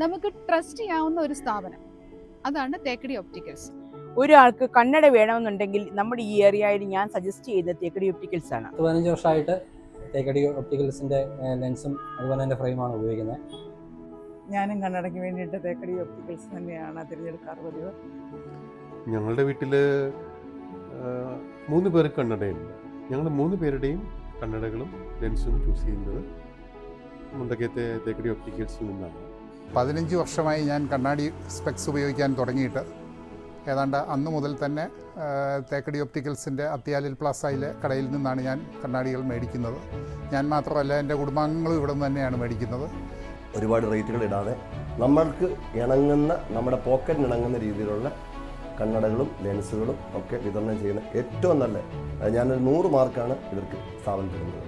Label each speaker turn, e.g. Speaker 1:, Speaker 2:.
Speaker 1: നമുക്ക് ട്രസ്റ്റ് ചെയ്യാവുന്ന ഒരു സ്ഥാപനം, അതാണ് തേക്കടി ഒപ്റ്റിക്കൽസ്.
Speaker 2: ഒരാൾക്ക് കണ്ണട വേണമെന്നുണ്ടെങ്കിൽ നമ്മുടെ ഈ ഏരിയയിൽ ഞാൻ സജസ്റ്റ് ചെയ്ത തേക്കടി ഒപ്റ്റിക്കൽസ് ആണ്.
Speaker 3: 15 വർഷമായിട്ട് തേക്കടി ഒപ്റ്റിക്കൽസിൻ്റെ ലെൻസും അതുപോലെ തന്നെ ഫ്രെയിമാണ് ഉപയോഗിക്കുന്നത്.
Speaker 4: ഞാനും കണ്ണടയ്ക്ക് വേണ്ടിയിട്ട് തേക്കടി ഒപ്റ്റിക്കൽസ് തന്നെയാണ് തിരഞ്ഞെടുക്കാറ് പതിവ്.
Speaker 5: ഞങ്ങളുടെ വീട്ടിൽ 3 പേർക്ക് കണ്ണടയുണ്ട്. ഞങ്ങൾ 3 പേരുടെയും കണ്ണടകളും ലെൻസും ചൂസ് ചെയ്യുന്നത് മുണ്ടക്കയത്തെ തേക്കടി ഒപ്റ്റിക്കൽസിൽ നിന്നാണ്.
Speaker 6: 15 വർഷമായി ഞാൻ കണ്ണാടി സ്പെക്സ് ഉപയോഗിക്കാൻ തുടങ്ങിയിട്ട്. ഏതാണ്ട് അന്ന് മുതൽ തന്നെ തേക്കടി ഒപ്റ്റിക്കൽസിൻ്റെ അത്യാലിൽ പ്ലാസയിലെ കടയിൽ നിന്നാണ് ഞാൻ കണ്ണാടികൾ മേടിക്കുന്നത്. ഞാൻ മാത്രമല്ല, എൻ്റെ കുടുംബാംഗങ്ങളും ഇവിടെ നിന്ന് തന്നെയാണ് മേടിക്കുന്നത്.
Speaker 7: ഒരുപാട് റേറ്റുകൾ ഇടാതെ നമ്മൾക്ക് ഇണങ്ങുന്ന, നമ്മുടെ പോക്കറ്റിന് ഇണങ്ങുന്ന രീതിയിലുള്ള കണ്ണടകളും ലെൻസുകളും ഒക്കെ വിതരണം ചെയ്യുന്ന ഏറ്റവും നല്ല, ഞാനൊരു 100 മാർക്കാണ് ഇവർക്ക് സ്ഥാപനം തരുന്നത്.